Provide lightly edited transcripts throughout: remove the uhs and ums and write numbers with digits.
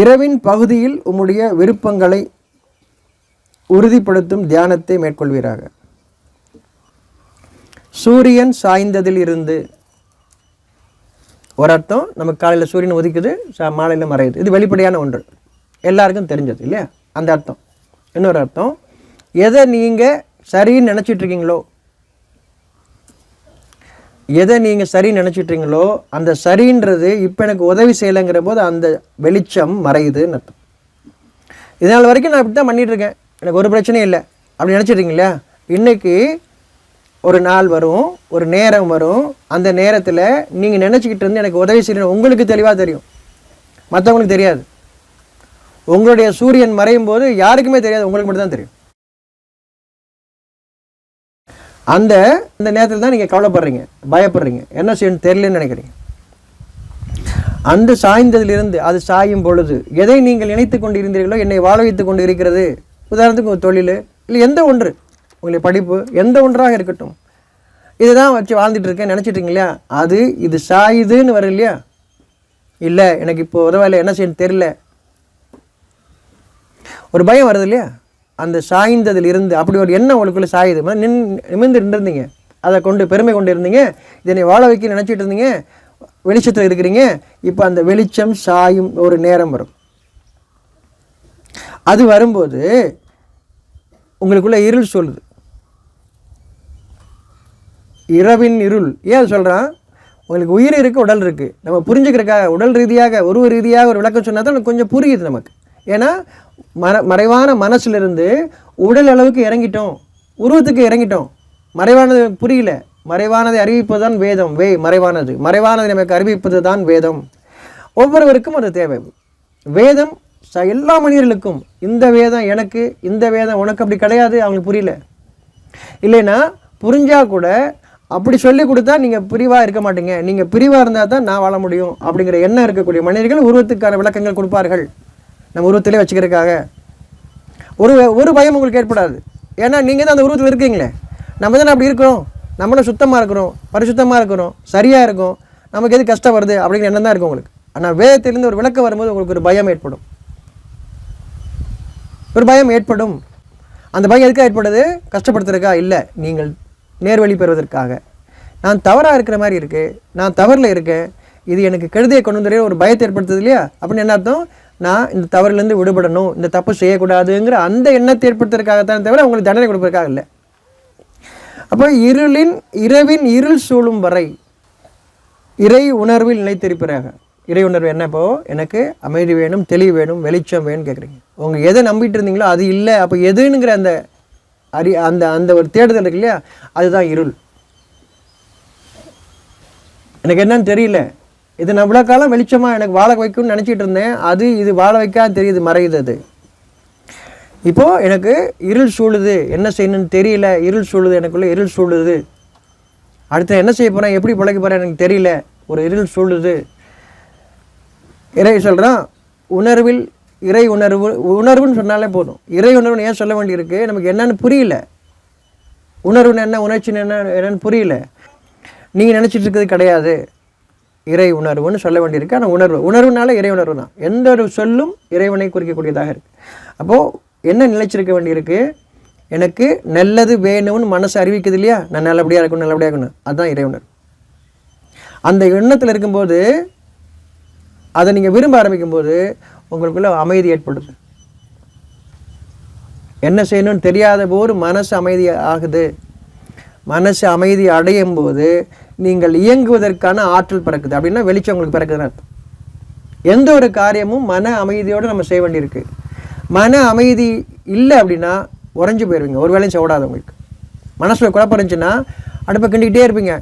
இரவின் பகுதியில் உம்முடைய விருப்பங்களை உறுதிப்படுத்தும் தியானத்தை மேற்கொள்வீராக. சூரியன் சாய்ந்ததில் இருந்து ஒரு அர்த்தம், நமக்கு காலையில் சூரியன் உதிக்குது, மாலையில் மறையுது. இது வெளிப்படையான ஒன்று, எல்லாருக்கும் தெரிஞ்சது இல்லையா? அந்த அர்த்தம். இன்னொரு அர்த்தம், எதை நீங்கள் சரின்னு நினச்சிட்ருக்கீங்களோ, எதை நீங்கள் சரின்னு நினச்சிட்ருக்கீங்களோ அந்த சரின்றது இப்போ எனக்கு உதவி செய்யலைங்கிற போது அந்த வெளிச்சம் மறையுதுன்னு அர்த்தம். இதனால் வரைக்கும் நான் இப்படி தான் பண்ணிகிட்ருக்கேன், எனக்கு ஒரு பிரச்சனையும் இல்லை அப்படி நினச்சிட்ருக்கீங்களா? இன்றைக்கி ஒரு நாள் வரும், ஒரு நேரம் வரும், அந்த நேரத்தில் நீங்கள் நினச்சிக்கிட்டு இருந்து எனக்கு உதவி செய்யணும். உங்களுக்கு தெளிவாக தெரியும், மற்றவங்களுக்கு தெரியாது. உங்களுடைய சூரியன் மறையும் போது யாருக்குமே தெரியாது, உங்களுக்கு மட்டும் தான் தெரியும். அந்த நேரத்தில் தான் நீங்கள் கவலைப்படுறீங்க, பயப்படுறீங்க, என்ன செய்யணும் தெரியலன்னு நினைக்கிறீங்க. அந்த சாய்ந்ததிலிருந்து அது சாயும் பொழுது எதை நீங்கள் நினைத்து கொண்டு இருந்தீர்களோ என்னை வாழ வைத்து கொண்டு இருக்கிறது. உதாரணத்துக்கு ஒரு தொழில் இல்லை எந்த ஒன்று, உங்களுடைய படிப்பு எந்த ஒன்றாக இருக்கட்டும், இதுதான் வச்சு வாழ்ந்துட்டு இருக்கேன் நினச்சிட்ருக்கீங்க இல்லையா? அது இது சாயுதுன்னு வரும் இல்லையா? இல்லை எனக்கு இப்போ உதவலை, என்ன செய்யணும் தெரியல, ஒரு பயம் வருது இல்லையா? அந்த சாய்ந்ததில் இருந்து அப்படி ஒரு எண்ணம் உங்களுக்குள்ளே சாயுது. நிமிர்ந்து இருந்தீங்க, அதை கொண்டு பெருமை கொண்டு இருந்தீங்க, இதனை வாழ வைக்க நினச்சிட்டு இருந்தீங்க, வெளிச்சத்தில் இருக்கிறீங்க. இப்போ அந்த வெளிச்சம் சாயும் ஒரு நேரம் வரும். அது வரும்போது உங்களுக்குள்ள இருள் சொல்லுது, இரவின் இருள். ஏன் அது சொல்கிறான்? உங்களுக்கு உயிர் இருக்குது, உடல் இருக்குது. நம்ம புரிஞ்சுக்கிறக்காக உடல் ரீதியாக உருவ ரீதியாக ஒரு விளக்கம் சொன்னால் தான் கொஞ்சம் புரியுது நமக்கு. ஏன்னா மறைவான மனசிலிருந்து உடல் அளவுக்கு இறங்கிட்டோம், உருவத்துக்கு இறங்கிட்டோம். மறைவானது புரியல, மறைவானதை அறிவிப்பது தான் வேதம். மறைவானதை நமக்கு அறிவிப்பது தான் வேதம். ஒவ்வொருவருக்கும் அது தேவை. வேதம் எல்லா மனிதர்களுக்கும். இந்த வேதம் எனக்கு, இந்த வேதம் உனக்கு அப்படி கிடையாது, அவங்களுக்கு புரியல. இல்லைன்னா புரிஞ்சால் கூட அப்படி சொல்லி கொடுத்தா நீங்கள் பிரிவாக இருக்க மாட்டீங்க, நீங்கள் பிரிவாக இருந்தால் தான் நான் வாழ முடியும் அப்படிங்கிற எண்ணம் இருக்கக்கூடிய மனிதர்கள் உருவத்துக்கான விளக்கங்கள் கொடுப்பார்கள், நம்ம உருவத்திலே வச்சுக்கிறதுக்காக. ஒரு பயம் உங்களுக்கு ஏற்படாது. ஏன்னா நீங்கள் தான் அந்த உருவத்தில் இருக்கீங்களே, நம்ம தானே அப்படி இருக்கிறோம், நம்மளும் சுத்தமாக இருக்கிறோம், பரிசுத்தமாக இருக்கிறோம், சரியாக இருக்கும், நமக்கு எது கஷ்டம் வருது அப்படிங்கிற எண்ணம் தான் இருக்கும் உங்களுக்கு. ஆனால் வேதத்திலிருந்து ஒரு விளக்கம் வரும்போது உங்களுக்கு ஒரு பயம் ஏற்படும், ஒரு பயம் ஏற்படும். அந்த பயம் எதுக்காக ஏற்படுது? கஷ்டப்படுத்துறதுக்கா? இல்லை, நீங்கள் நேர்வழி பெறுவதற்காக. நான் தவறாக இருக்கிற மாதிரி இருக்குது, நான் தவறில் இருக்கேன், இது எனக்கு கெடுதியை கொண்டு வந்து ஒரு பயத்தை ஏற்படுத்துது இல்லையா? அப்படின்னு என்ன அர்த்தம்? நான் இந்த தவறிலேருந்து விடுபடணும், இந்த தப்பு செய்யக்கூடாதுங்கிற அந்த எண்ணத்தை ஏற்படுத்துறதுக்காகத்தான் தவிர உங்களுக்கு தண்டனை கொடுப்பதற்காக இல்லை. அப்போ இரவின் இருள் சூழும் வரை இறை உணர்வில் நிலைத்திருப்பதாக. இறை உணர்வு என்ன? இப்போ எனக்கு அமைதி வேணும், தெளிவு வேணும், வெளிச்சம் வேணும்னு கேட்குறீங்க. உங்கள் எதை நம்பிட்டு இருந்தீங்களோ அது இல்லை, அப்போ எதுங்கிற அந்த அந்த ஒரு தேடுதல் இருக்கு இல்லையா, அதுதான் இருள். எனக்கு என்னன்னு தெரியல, இது நான் இவ்வளோ காலம் வெளிச்சமாக எனக்கு வாழ வைக்கும்னு நினச்சிட்டு இருந்தேன், அது இது வாழ வைக்காது தெரியுது, மறையுது. அது இப்போது எனக்கு இருள் சூழுது, என்ன செய்யணும்னு தெரியல, இருள் சூழுது, எனக்குள்ளே இருள் சூழுது, அடுத்து என்ன செய்ய போகிறேன், எப்படி பிழைக்க போகிறேன் எனக்கு தெரியல, ஒரு இருள் சூழுது. இறை சொல்கிறான், உணர்வில் இறை உணர்வுன்னு சொன்னாலே போதும். இறை உணர்வுன்னு ஏன் சொல்ல வேண்டியிருக்கு? நமக்கு என்னன்னு புரியல, உணர்வுன்னு என்ன, உணர்ச்சின்னு என்னன்னு புரியல. நீங்கள் நினச்சிட்டு இருக்கிறது கிடையாது, இறை உணர்வுன்னு சொல்ல வேண்டியிருக்கு. ஆனால் உணர்வுனால இறை உணர்வு தான். எந்த ஒரு சொல்லும் இறைவனை குறிக்கக்கூடியதாக இருக்குது. அப்போது என்ன நிலைச்சிருக்க வேண்டியிருக்கு? எனக்கு நல்லது வேணும்னு மனசு அறிவிக்குது இல்லையா, நான் நல்லபடியாக இருக்கணும், அதுதான் இறை உணர்வு. அந்த எண்ணத்தில் இருக்கும்போது, அதை நீங்கள் விரும்ப ஆரம்பிக்கும்போது உங்களுக்குள்ள அமைதி ஏற்படுது. என்ன செய்யணும்னு தெரியாத போது மனசு அமைதி ஆகுது. மனசு அமைதி அடையும் போது நீங்கள் இயங்குவதற்கான ஆற்றல் பிறக்குது. அப்படின்னா வெளிச்சம் உங்களுக்கு பிறக்குதுன்னு அர்த்தம். எந்த ஒரு காரியமும் மன அமைதியோடு நம்ம செய்ய வேண்டியிருக்கு. மன அமைதி இல்லை அப்படின்னா உறைஞ்சி போயிடுவீங்க, ஒரு வேலையும் செய்யக்கூடாது. உங்களுக்கு மனசில் குழப்பம் இருந்துச்சுன்னா அடுப்பை கிண்டிக்கிட்டே இருப்பீங்க,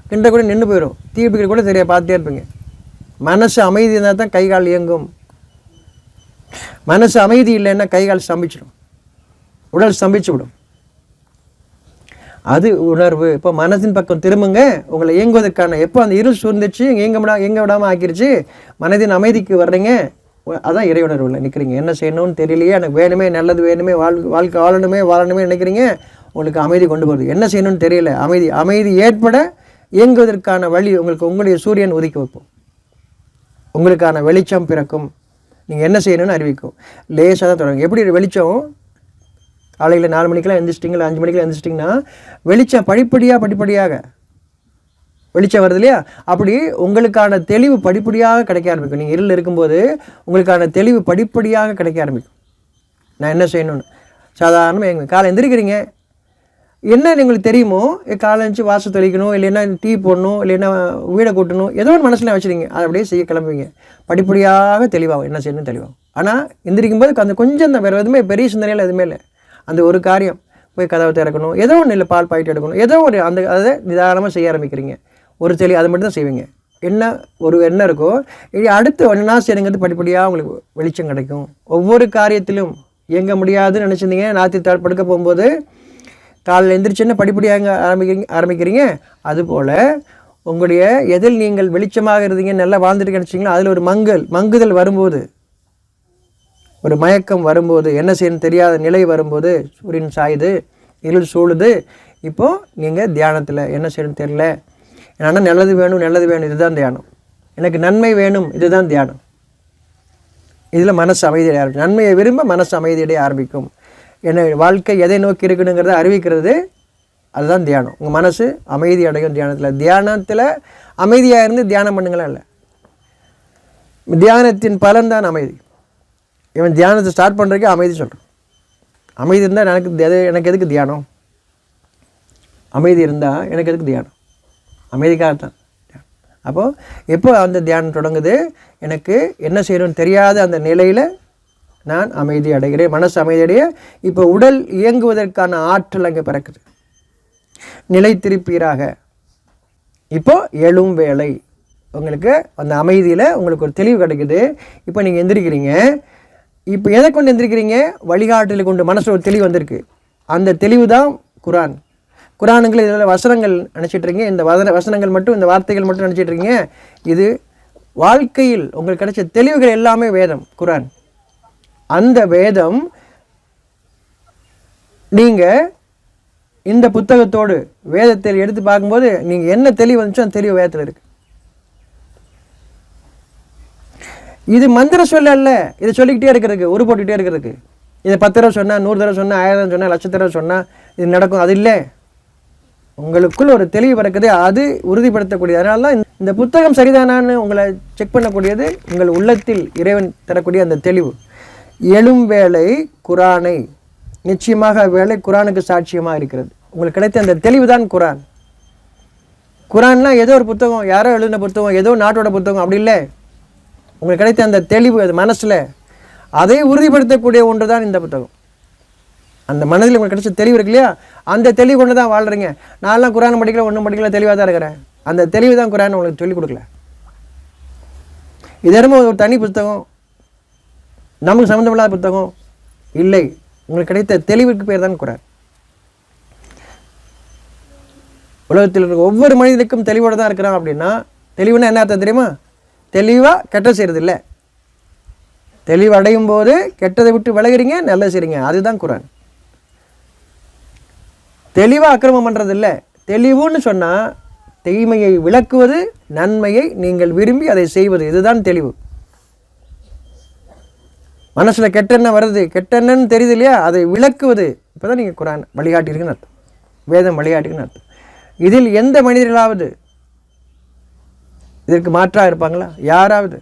கிண்ட கூட நின்று போயிடும், தீ பிடிக்கிற கூட தெரியாது, பார்த்துட்டே இருப்பீங்க. மனசு அமைதி இருந்தால் தான் கை கால் இயங்கும். மனசு அமைதி இல்லைன்னா கை கால் ஸ்தம்பிச்சிடும், உடல் ஸ்தம்பிச்சு விடும். அது உணர்வு. இப்போ மனதின் பக்கம் திரும்புங்க, உங்களை இயங்குவதற்கான. எப்போ அந்த இருள் சூழ்ந்துச்சு, எங்க விடாமல் ஆக்கிருச்சு, மனதின் அமைதிக்கு வர்றீங்க, அதான் இறை உணர்வில் நிற்கிறீங்க. என்ன செய்யணும்னு தெரியலையே, எனக்கு வேணுமே, நல்லது வேணுமே, வாழ்க்கை வாழணுமே நினைக்கிறீங்க, உங்களுக்கு அமைதி கொண்டு போகுது. என்ன செய்யணும்னு தெரியல, அமைதி ஏற்பட இயங்குவதற்கான வழி உங்களுக்கு உங்களுடைய சூரியன் ஒதுக்கி வைப்போம். உங்களுக்கான வெளிச்சம் பிறக்கும். நீங்கள் என்ன செய்யணும்னு அறிவிக்கும். லேசாக தான் தொடங்கும். எப்படி வெளிச்சம் காலையில் 4 மணிக்கெல்லாம் எழுந்திரிச்சிட்டிங்களா, 5 மணிக்கெல்லாம் எழுந்திரிச்சிட்டிங்கன்னா வெளிச்சம் படிப்படியாக வெளிச்சம் வருது இல்லையா, அப்படி உங்களுக்கான தெளிவு படிப்படியாக கிடைக்க ஆரம்பிக்கும். நீங்கள் இருளில் இருக்கும்போது உங்களுக்கான தெளிவு படிப்படியாக கிடைக்க ஆரம்பிக்கும். நான் என்ன செய்யணும்னு சாதாரணமாக எங்கள் காலை எந்திரிக்கிறீங்க, என்ன உங்களுக்கு தெரியுமோ, காலை எழுந்துச்சி வாசல் தெளிக்கணும், இல்லைன்னா டீ போடணும், இல்லைன்னா வீடை கூட்டணும், ஏதோ ஒரு மனசில் வச்சுருங்க, அதை அப்படியே செய்ய கிளம்புவீங்க. படிப்படியாக தெளிவாகும், என்ன செய்யணும் தெளிவாகும். ஆனால் எந்திரிக்கும் போது அந்த கொஞ்சம் தான், வேறு எதுவுமே பெரிய சிந்தனையில் எதுவுமே இல்லை. அந்த ஒரு காரியம், போய் கதவை திறக்கணும், ஏதோ ஒன்று இல்லை, பால் பாக்கெட் எடுக்கணும், ஏதோ ஒரு அதை நிதானமாக செய்ய ஆரம்பிக்கிறீங்க. ஒரு அதை மட்டும் தான் செய்வீங்க. என்ன ஒரு எண்ணம் இருக்கோ அடுத்து ஒன்றா செய்யுங்கிறது படிப்படியாக உங்களுக்கு வெளிச்சம் கிடைக்கும். ஒவ்வொரு காரியத்திலும் இயங்க முடியாதுன்னு நினச்சிருந்தீங்க, நாத்தி படுக்க போகும்போது காலையில் எந்திரிச்சுன்னு படிப்படியாக ஆரம்பிக்கிறீங்க. அதுபோல் உங்களுடைய எதில் நீங்கள் வெளிச்சமாக இருந்தீங்க, நல்லா வாழ்ந்துட்டு நினச்சிங்களோ அதில் ஒரு மங்குதல் வரும்போது, ஒரு மயக்கம் வரும்போது, என்ன செய்யணும் தெரியாத நிலை வரும்போது, சூரியன் சாயுது, இருள் சூழுது, இப்போது நீங்கள் தியானத்தில் என்ன செய்யணும் தெரியல, ஆனால் நல்லது வேணும், இதுதான் தியானம். எனக்கு நன்மை வேணும், இதுதான் தியானம். இதில் மனசு அமைதியடைய ஆரம்பிக்கும். நன்மையை விரும்ப மனசு அமைதியடைய ஆரம்பிக்கும். என்ன வாழ்க்கை எதை நோக்கி இருக்குனுங்கிறத அறிவிக்கிறது, அதுதான் தியானம். உங்கள் மனசு அமைதி அடையும் தியானத்தில் அமைதியாக இருந்து தியானம் பண்ணுங்களா இல்லை, தியானத்தின் பலன் தான் அமைதி. இவன் தியானத்தை ஸ்டார்ட் பண்ணுறதுக்கு அமைதி சொல்கிறான். அமைதி இருந்தால் எனக்கு எதுக்கு தியானம், அமைதி இருந்தால் எனக்கு எதுக்கு தியானம், அமைதிக்காகத்தான். அப்போது எப்போ அந்த தியானம் தொடங்குது, எனக்கு என்ன செய்யணும்னு தெரியாத அந்த நிலையில் நான் அமைதி அடைகிறேன், மனசு அமைதியடைய. இப்போ உடல் இயங்குவதற்கான ஆற்றல் அங்கே பிறக்குது. நிலைத்திருப்பீராக. இப்போ எழும் வேலை, உங்களுக்கு அந்த அமைதியில் உங்களுக்கு ஒரு தெளிவு கிடைக்குது. இப்போ நீங்கள் எந்திரிக்கிறீங்க. இப்போ எதை கொண்டு எந்திரிக்கிறீங்க, வழிகாட்டில் கொண்டு மனசில் ஒரு தெளிவு வந்திருக்கு. அந்த தெளிவு தான் குரான். குரானுங்களை இதில் வசனங்கள் நினச்சிட்ருக்கீங்க, இந்த வசனங்கள் மட்டும், இந்த வார்த்தைகள் மட்டும் நினச்சிட்ருக்கீங்க. இது வாழ்க்கையில் உங்களுக்கு கிடைச்ச தெளிவுகள் எல்லாமே வேதம், குரான். அந்த வேதம் நீங்கள் இந்த புத்தகத்தோடு வேதத்தில் எடுத்து பார்க்கும்போது நீங்கள் என்ன தெளிவு வந்துச்சோ அந்த தெளிவு வேதத்தில் இருக்குது. இது மந்திர சொல்ல அல்ல, இதை சொல்லிக்கிட்டே இருக்கிறதுக்கு, உரு போட்டுக்கிட்டே இருக்கிறதுக்கு. இதை 10 தடவை சொன்னால், 100 தடவை சொன்னால், 1000 சொன்னால், 1,00,000 தடவை சொன்னால் இது நடக்கும், அது இல்லை. உங்களுக்குள் ஒரு தெளிவு பிறக்குது, அது உறுதிப்படுத்தக்கூடியது. அதனால தான் இந்த புத்தகம் சரிதானான்னு உங்களை செக் பண்ணக்கூடியது உங்கள் உள்ளத்தில் இறைவன் தரக்கூடிய அந்த தெளிவு. எழும் வேலை குரானை, நிச்சயமாக வேலை குரானுக்கு சாட்சியமாக இருக்கிறது. உங்களுக்கு கிடைத்த அந்த தெளிவு தான் குரான். குரான்லாம் ஏதோ ஒரு புத்தகம், யாரோ எழுதின புத்தகம், ஏதோ நாட்டோட புத்தகம், அப்படி இல்லை. உங்களுக்கு கிடைத்த அந்த தெளிவு, அது மனசில் அதை உறுதிப்படுத்தக்கூடிய ஒன்று தான் இந்த புத்தகம். அந்த மனதில் உங்களுக்கு கிடைச்ச தெளிவு இருக்கு இல்லையா, அந்த தெளிவு கொண்டு தான் வாழ்கிறீங்க. நான்லாம் குரான் படிக்கல, ஒன்றும் படிக்கல, தெளிவாக தான் இருக்கிறேன். அந்த தெளிவு தான் குரான் உங்களுக்கு சொல்லிக் கொடுக்கல. இதெல்லாம் ஒரு தனி புத்தகம், நமக்கு சம்மந்தமில்லாத புத்தகம் இல்லை. உங்களுக்கு கிடைத்த தெளிவுக்கு பேர் தான் குரான். உலகத்தில் இருக்க ஒவ்வொரு மனிதனுக்கும் தெளிவோடு தான் இருக்கிறான். அப்படின்னா தெளிவுன்னா என்ன அர்த்தம் தெரியுமா, தெளிவாக கெட்ட செய்கிறது இல்லை. தெளிவு அடையும் போது கெட்டதை விட்டு விலகிறீங்க, நல்லது செய்கிறீங்க, அதுதான் குரான். தெளிவாக அக்கிரமம் பண்ணுறது இல்லை. தெளிவுன்னு சொன்னால் தீமையை விளக்குவது, நன்மையை நீங்கள் விரும்பி அதை செய்வது, இதுதான் தெளிவு. மனசில் கெட்டெண்ணம் வருது, கெட்டெண்ணன்னு தெரியுது இல்லையா, அதை விளக்குவது. இப்போ தான் நீங்கள் குரான் வழிகாட்டியிருக்குன்னு அர்த்தம், வேதம் வழிகாட்டிருக்குன்னு அர்த்தம். இதில் எந்த மனிதர்களாவது இதற்கு மாற்றாக இருப்பாங்களா? யாராவது?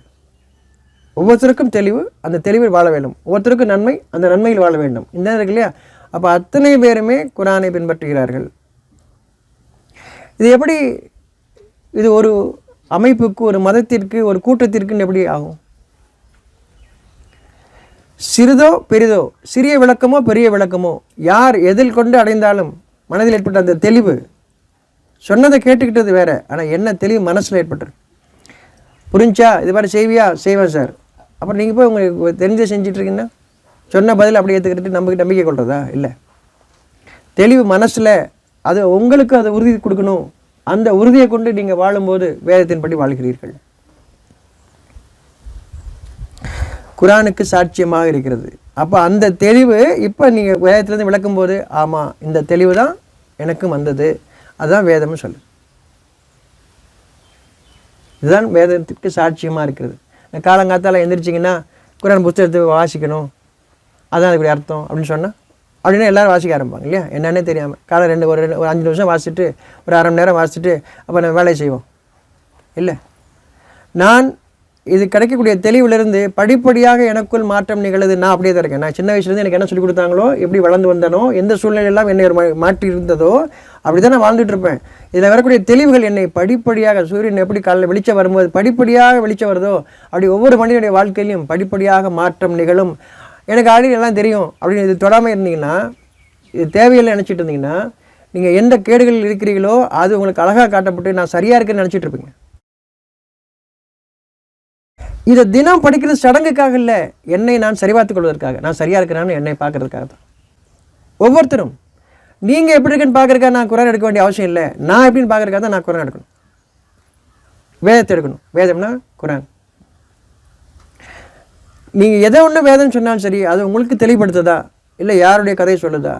ஒவ்வொருத்தருக்கும் தெளிவு, அந்த தெளிவில் வாழ வேண்டும். ஒவ்வொருத்தருக்கும் நன்மை, அந்த நன்மையில் வாழ வேண்டும். இந்த இருக்கு இல்லையா, அப்போ அத்தனை பேருமே குரானை பின்பற்றுகிறார்கள். இது எப்படி, இது ஒரு அமைப்புக்கு, ஒரு மதத்திற்கு, ஒரு கூட்டத்திற்குன்னு எப்படி ஆகும்? சிறிதோ பெரிதோ, சிறிய விளக்கமோ பெரிய விளக்கமோ, யார் எதில் கொண்டு அடைந்தாலும் மனதில் ஏற்பட்ட அந்த தெளிவு, சொன்னதை கேட்டுக்கிட்டது வேற, ஆனால் என்ன தெளிவு மனசில் ஏற்பட்டுரு. புரிஞ்சா, இது மாதிரி செய்வியா, செய்வேன் சார். அப்புறம் நீங்கள் போய் உங்களுக்கு தெரிஞ்ச செஞ்சிட்ருக்கீங்கன்னா சொன்ன பதில் அப்படி ஏற்றுக்கிட்டு நம்பிக்கை கொள்றதா? இல்லை. தெளிவு மனசில், அது உங்களுக்கு அதை உறுதி கொடுக்கணும். அந்த உறுதியை கொண்டு நீங்கள் வாழும்போது வேதத்தின்படி வாழ்கிறீர்கள். குரானுக்கு சாட்சியமாக இருக்கிறது. அப்போ அந்த தெளிவு இப்போ நீங்கள் வேதத்திலேருந்து விளக்கும்போது, ஆமாம் இந்த தெளிவு தான் எனக்கும் வந்தது, அதுதான் வேதம்னு சொல்லு. இதுதான் வேதத்துக்கு சாட்சியமாக இருக்கிறது. காலங்காத்தால் எந்திரிச்சிங்கன்னா குரான் புத்தகத்தை வாசிக்கணும், அதான் அதுக்குரிய அர்த்தம் அப்படின்னு சொன்னால் அப்படின்னா எல்லோரும் வாசிக்க ஆரம்பிப்பாங்க இல்லையா? என்னன்னே தெரியாமல் காலை ஒரு 5 நிமிஷம் வாசிச்சுட்டு ஒரு அரை மணி நேரம் வாசிச்சுட்டு அப்போ நம்ம வேலையை செய்வோம் இல்லை. நான் இது கிடைக்கக்கூடிய தெளிவிலிருந்து படிப்படியாக எனக்குள் மாற்றம் நிகழுது. நான் அப்படியே தான் இருக்கேன். நான் சின்ன வயசுலேருந்து எனக்கு என்ன சொல்லிக் கொடுத்தாங்களோ, எப்படி வளர்ந்து வந்தனோ, எந்த சூழ்நிலையெல்லாம் என்னை ஒரு மாற்றி இருந்ததோ அப்படி தான் நான் வாழ்ந்துட்டு இருப்பேன். இதில் வரக்கூடிய தெளிவுகள் என்னை படிப்படியாக, சூரியன் எப்படி காலையில் வெளிச்சம் வரும்போது படிப்படியாக வெளிச்சம் வருதோ அப்படி ஒவ்வொரு மனிதனுடைய வாழ்க்கையிலையும் படிப்படியாக மாற்றம் நிகழும். எனக்கு ஆல்ரெடி எல்லாம் தெரியும் அப்படின்னு இது தொடாமல் இருந்தீங்கன்னா, இது தேவையில்லை நினச்சிட்டு இருந்தீங்கன்னா, நீங்கள் எந்த கேடுகளில் இருக்கிறீங்களோ அது உங்களுக்கு அழகாக காட்டப்பட்டு நான் சரியாக இருக்குன்னு நினச்சிட்டு இருப்பீங்க. இதை தினம் படிக்கிறது சடங்குக்காக இல்லை, என்னை நான் சரிபார்த்துக் கொள்வதற்காக, நான் சரியாக இருக்கிறான்னு என்னை பார்க்கறதுக்காக தான். ஒவ்வொருத்தரும் நீங்கள் எப்படி இருக்குன்னு பார்க்குறதுக்காக நான் குரான் எடுக்க வேண்டிய அவசியம் இல்லை. நான் எப்படின்னு பார்க்குறதுக்காக தான் நான் குரான் எடுக்கணும், வேதத்தை எடுக்கணும். வேதம்னா குரான். நீங்கள் எதை ஒன்று வேதம்னு சொன்னாலும் சரி, அது உங்களுக்கு தெளிவுபடுத்துதா இல்லை யாருடைய கதையை சொல்லுதா,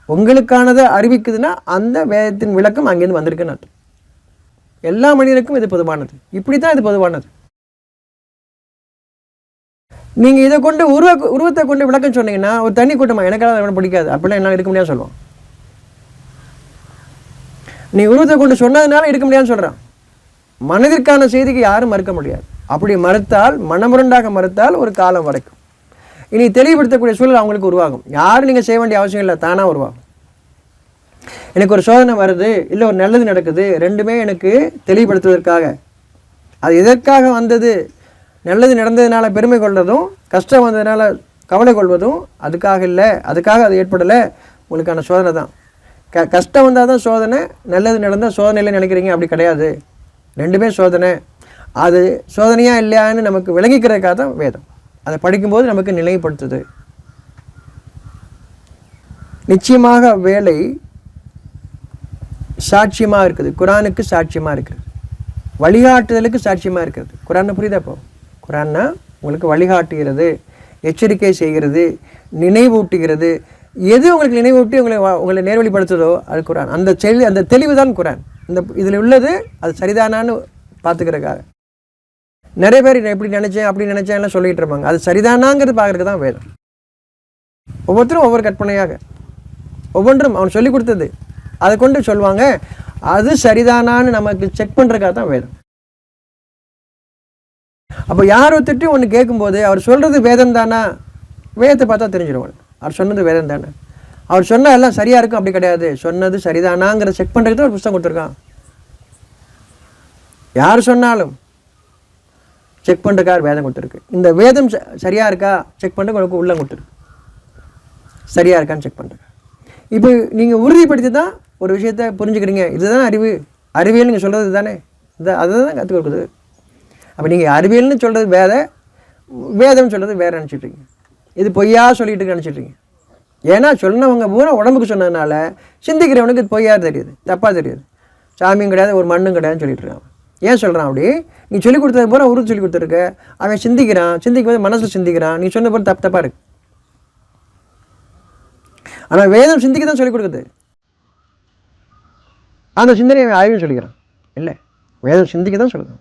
உங்களுக்கானதை அறிவிக்குதுன்னா அந்த வேதத்தின் விளக்கம் அங்கேருந்து வந்திருக்குன்னு அர்த்தம். எல்லா மனிதனுக்கும் இது பொதுவானது, இப்படி தான் இது பொதுவானது. நீங்கள் இதை கொண்டு உருவத்தை கொண்டு விளக்கம் சொன்னீங்கன்னா ஒரு தனி கூட்டமாக எனக்காக அவனை பிடிக்காது அப்படிலாம் என்னால் இருக்க முடியாது சொல்லுவான். நீ உருவத்தை கொண்டு சொன்னதுனால இருக்க முடியாதுன்னு சொல்கிறான். மனதிற்கான செய்திக்கு யாரும் மறுக்க முடியாது. அப்படி மறுத்தால், மனமுரண்டாக மறுத்தால் ஒரு காலம் வரைக்கும் இனி தெளிவுபடுத்தக்கூடிய சூழல் அவங்களுக்கு உருவாகும். யாரும் நீங்கள் செய்ய வேண்டிய அவசியம் இல்லை, தானாக உருவாகும். எனக்கு ஒரு சோதனை வருது, இல்லை ஒரு நல்லது நடக்குது, ரெண்டுமே எனக்கு தெளிவுபடுத்துவதற்காக. அது எதற்காக வந்தது? நல்லது நடந்ததுனால பெருமை கொள்வதும், கஷ்டம் வந்ததுனால கவலை கொள்வதும் அதுக்காக இல்லை, அதுக்காக அது ஏற்படலை. உங்களுக்கான சோதனை தான். கஷ்டம் வந்தால் தான் சோதனை, நல்லது நடந்தால் சோதனையில் நினைக்கிறீங்க, அப்படி கிடையாது. ரெண்டுமே சோதனை. அது சோதனையாக இல்லையான்னு நமக்கு விளங்கிக்கிறதுக்காக தான் வேதம். அதை படிக்கும்போது நமக்கு நிலைப்படுத்துது. நிச்சயமாக வேலை சாட்சியமாக இருக்குது, குரானுக்கு சாட்சியமாக இருக்குது, வழிகாட்டுதலுக்கு சாட்சியமாக இருக்கிறது. குரானை புரியுதா? இப்போ குரான்னா உங்களுக்கு வழிகாட்டுகிறது, எச்சரிக்கை செய்கிறது, நினைவூட்டுகிறது. எது உங்களுக்கு நினைவூட்டி உங்களை நேர்வழிப்படுத்துதோ அது குரான். அந்த தெளிவு தான் குரான். இதில் உள்ளது அது சரிதானான்னு பார்த்துக்கிறதுக்காக. நிறைய பேர் எப்படி நினச்சேன் அப்படி நினச்சேன்லாம் சொல்லிகிட்டு இருப்பாங்க. அது சரிதானாங்கிறது பார்க்குறதுக்கு தான் வேதம். ஒவ்வொருத்தரும் ஒவ்வொரு கற்பனையாக, ஒவ்வொன்றும் அவன் சொல்லி கொடுத்தது அதை கொண்டு சொல்லுவாங்க. அது சரிதானான்னு நமக்கு செக் பண்ணுறதுக்காக தான் வேதம். அப்போ யார் ஒருத்தட்டு ஒன்று கேட்கும்போது அவர் சொல்கிறது வேதம் தானா, வேதத்தை பார்த்தா தெரிஞ்சிடும். அவர் சொன்னது வேதம் தானே, அவர் சொன்னால் எல்லாம் சரியாக இருக்கும் அப்படி கிடையாது. சொன்னது சரிதானாங்கிற செக் பண்ணுறதுக்கு தான் ஒரு புத்தகம் கொடுத்துருக்கான். யார் சொன்னாலும் செக் பண்ணுறதுக்காக வேதம் கொடுத்துருக்கு. இந்த வேதம் சரியாக இருக்கா செக் பண்ணுறது உங்களுக்கு உள்ள கொடுத்துருக்கு, சரியாக இருக்கான்னு செக் பண்ணுறேன். இப்போ நீங்கள் உறுதிப்படுத்தி தான் ஒரு விஷயத்தை புரிஞ்சுக்கிறீங்க. இதுதான் அறிவு. அறிவியல் நீங்கள் சொல்கிறது தானே, அதை தான் கற்றுக் கொடுக்குது. அப்போ நீங்கள் அறிவியல்னு சொல்கிறது வேற, வேதம் சொல்கிறது வேற நினச்சிட்ருக்கீங்க. இது பொய்யா சொல்லிட்டு நினச்சிட்ருக்கீங்க. ஏன்னா சொன்னவங்க பூரா உடம்புக்கு சொன்னதுனால சிந்திக்கிறவனுக்கு இது பொய்யா தெரியுது, தப்பாக தெரியுது. சாமியும் கிடையாது, ஒரு மண்ணும் கிடையாதுன்னு சொல்லிட்டு இருக்கான். ஏன் சொல்கிறான் அப்படி? நீ சொல்லிக் கொடுத்தது பூரா உருது சொல்லி கொடுத்துருக்க. அவன் சிந்திக்கிறான், சிந்திக்கும் போது மனசில் சிந்திக்கிறான். நீ சொன்ன போது தப்பாக இருக்கு. ஆனால் வேதம் சிந்திக்க தான் சொல்லிக் கொடுக்குது. அந்த சிந்தனையை அவன் ஆய்வுன்னு சொல்லிக்கிறான். இல்லை, வேதம் சிந்திக்க தான் சொல்லுது.